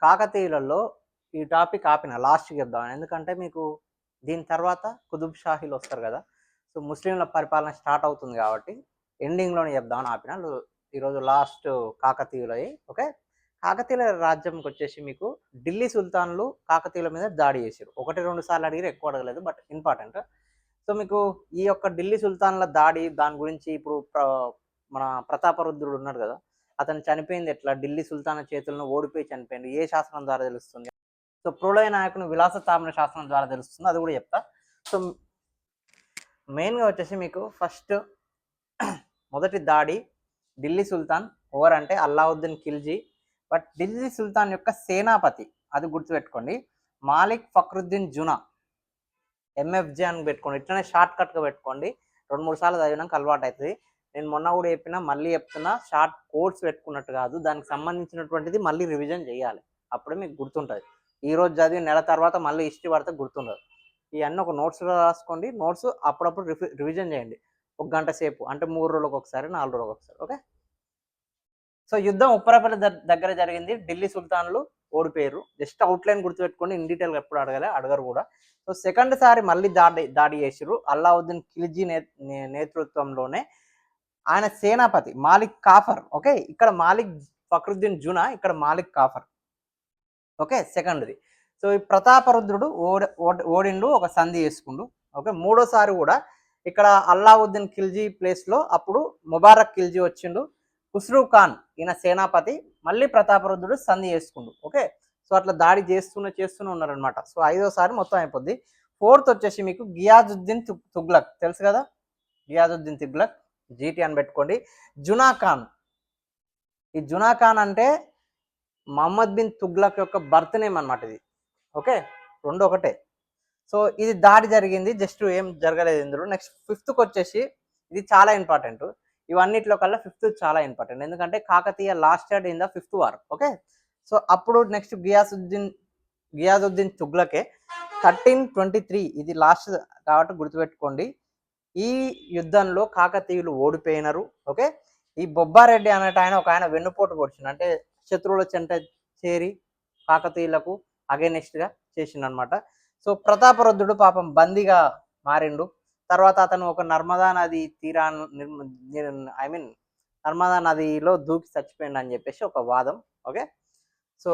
కాకతీయులలో ఈ టాపిక్ ఆపిన లాస్ట్కి చెప్దాం, ఎందుకంటే మీకు దీని తర్వాత కుతుబ్ షాహీలు వస్తారు కదా. సో ముస్లింల పరిపాలన స్టార్ట్ అవుతుంది కాబట్టి ఎండింగ్లోనే చెప్దామని ఆపిన. ఈరోజు లాస్ట్ కాకతీయులవి. ఓకే, కాకతీయుల రాజ్యంకి వచ్చేసి మీకు ఢిల్లీ సుల్తాన్లు కాకతీయుల మీద దాడి చేశారు. 1-2 సార్లు అడిగారు, ఎక్కువ అడగలేదు, బట్ ఇంపార్టెంట్. సో మీకు ఈ యొక్క ఢిల్లీ సుల్తాన్ల దాడి దాని గురించి ఇప్పుడు మన ప్రతాపరుద్రుడు ఉన్నాడు కదా, అతను చనిపోయింది ఎట్లా, ఢిల్లీ సుల్తాన్ చేతులను ఓడిపోయి చనిపోయింది, ఏ శాసనం ద్వారా తెలుస్తుంది. సో ప్రోలయ నాయకుని విలాస తామ్ర శాసనం ద్వారా తెలుస్తుంది, అది కూడా చెప్తా. సో మెయిన్గా వచ్చేసి మీకు ఫస్ట్ మొదటి దాడి ఢిల్లీ సుల్తాన్ ఓవర్ అంటే అల్లావుద్దీన్ ఖిల్జీ. బట్ ఢిల్లీ సుల్తాన్ యొక్క సేనాపతి, అది గుర్తుపెట్టుకోండి, మాలిక్ ఫక్రుద్దీన్ జునా, ఎంఎఫ్జే అని పెట్టుకోండి. ఇట్లనే షార్ట్ కట్గా పెట్టుకోండి, 2-3 సార్లు చదివినాక అలవాటు అవుతుంది. నేను మొన్న కూడా చెప్పినా, మళ్ళీ చెప్తున్నా, షార్ట్ కోడ్స్ పెట్టుకున్నట్టు కాదు, దానికి సంబంధించినటువంటిది మళ్ళీ రివిజన్ చేయాలి, అప్పుడే మీకు గుర్తుంటుంది. ఈరోజు చదివి నెల తర్వాత మళ్ళీ హిస్టరీ పడితే గుర్తుండదు. ఇవన్నీ ఒక నోట్స్లో రాసుకోండి, నోట్స్ అప్పుడప్పుడు రివిజన్ చేయండి, 1 గంట సేపు, అంటే 3 రోజులకు ఒకసారి, 4 రోజులకు ఒకసారి. ఓకే, సో యుద్ధం ఉప్పరపల్లి దగ్గర జరిగింది, ఢిల్లీ సుల్తాన్లు ఓడిపోయారు. జస్ట్ అవుట్లైన్ గుర్తుపెట్టుకోండి, ఇన్ డీటెయిల్గా ఎప్పుడు అడగరు కూడా. సో సెకండ్ సారి మళ్ళీ దాడి చేసిరు అల్లావుద్దీన్ ఖిల్జీ నేతృత్వంలోనే. ఆయన సేనాపతి మాలిక్ కాఫర్. ఓకే, ఇక్కడ మాలిక్ ఫక్రుద్దీన్ జునా, ఇక్కడ మాలిక్ కాఫర్. ఓకే, సెకండ్ది. సో ఈ ప్రతాపరుద్రుడు ఓడిండు, ఒక సంధి చేసుకుండు. ఓకే, మూడోసారి కూడా ఇక్కడ అల్లావుద్దీన్ ఖిల్జీ ప్లేస్లో అప్పుడు ముబారక్ ఖిల్జీ వచ్చిండు, ఖుస్రూ ఖాన్ ఈయన సేనాపతి, మళ్ళీ ప్రతాపరుద్రుడు సంధి చేసుకుండు. ఓకే, సో అట్లా దాడి చేస్తూనే ఉన్నారనమాట. సో 5వ సారి మొత్తం అయిపోద్ది. 4th వచ్చేసి మీకు గియాజుద్దీన్ తుగ్లక్, తెలుసు కదా, గియాజుద్దీన్ తుగ్లక్, జీటీ అని పెట్టుకోండి. జునా ఖాన్, ఈ జునా ఖాన్ అంటే మహమ్మద్ బిన్ తుగ్లక్ యొక్క బర్త్ నేమ్ అనమాట ఇది. ఓకే, 2 ఒకటే. సో ఇది దాడి జరిగింది, జస్ట్ ఏం జరగలేదు ఇందులో. నెక్స్ట్ 5th వచ్చేసి, ఇది చాలా ఇంపార్టెంట్, ఇవన్నిట్లో కల్లా 5th చాలా ఇంపార్టెంట్, ఎందుకంటే Kakatiya lasted in the 5th war. Okay, so అప్పుడు నెక్స్ట్ గియాజుద్దీన్ తుగ్లకే 1323, ఇది లాస్ట్ కాబట్టి గుర్తుపెట్టుకోండి. ఈ యుద్ధంలో కాకతీయులు ఓడిపోయినారు. ఓకే, ఈ బొబ్బారెడ్డి అనేట ఆయన ఒక ఆయన వెన్నుపోటు పొడిచిండు, అంటే శత్రువుల చెంట చేరి కాకతీయులకు అగైనెస్ట్గా చేసిండనమాట. సో ప్రతాపరుద్రుడు పాపం బందీగా మారిండు. తర్వాత అతను ఒక నర్మదా నది నర్మదా నదిలో దూకి చచ్చిపోయిండు అని చెప్పేసి ఒక వాదం. ఓకే, సో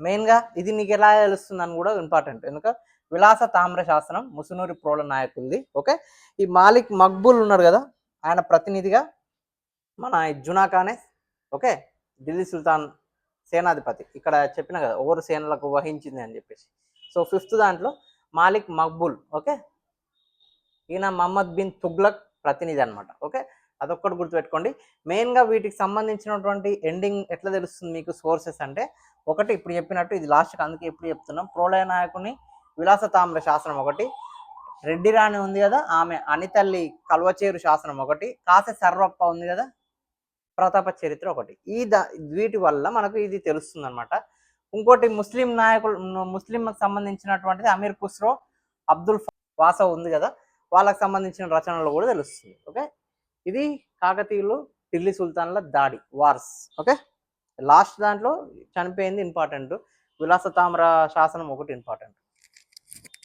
మెయిన్గా ఇది నీకు ఎలా తెలుస్తుందని కూడా ఇంపార్టెంట్, ఎందుకంటే విలాస తామ్ర శాసనం ముసునూరి ప్రోల నాయకులది. ఓకే, ఈ మాలిక్ మక్బూల్ ఉన్నారు కదా, ఆయన ప్రతినిధిగా మన జునా ఖానే. ఓకే, ఢిల్లీ సుల్తాన్ సేనాధిపతి, ఇక్కడ చెప్పిన కదా ఓవరు సేనలకు వహించింది అని చెప్పేసి. సో 5th దాంట్లో మాలిక్ మక్బూల్. ఓకే, ఈయన మహమ్మద్ బిన్ తుగ్లక్ ప్రతినిధి అనమాట. ఓకే, అదొక్కటి గుర్తుపెట్టుకోండి. మెయిన్గా వీటికి సంబంధించినటువంటి ఎండింగ్ ఎట్లా తెలుస్తుంది మీకు సోర్సెస్ అంటే, ఒకటి ఇప్పుడు చెప్పినట్టు, ఇది లాస్ట్కి అందుకే ఇప్పుడు చెప్తున్నాం, ప్రోలయ నాయకుని విలాస తామ్ర శాసనం ఒకటి, రెడ్డి రాణి ఉంది కదా ఆమె అనితల్లి కల్వచేరు శాసనం ఒకటి, కాసే సర్వప్ప ఉంది కదా ప్రతాప చరిత్ర ఒకటి. వీటి వల్ల మనకు ఇది తెలుస్తుంది అనమాట. ఇంకోటి ముస్లిం నాయకులు, ముస్లింకి సంబంధించినటువంటిది అమీర్ ఖుస్రో, అబ్దుల్ వాసా ఉంది కదా, వాళ్ళకి సంబంధించిన రచనలు కూడా తెలుస్తుంది. ఓకే, ఇది కాకతీయులు ఢిల్లీ సుల్తాన్ల దాడి వార్స్. ఓకే, లాస్ట్ దాంట్లో చనిపోయింది ఇంపార్టెంట్, విలాస తామ్ర శాసనం ఒకటి ఇంపార్టెంట్.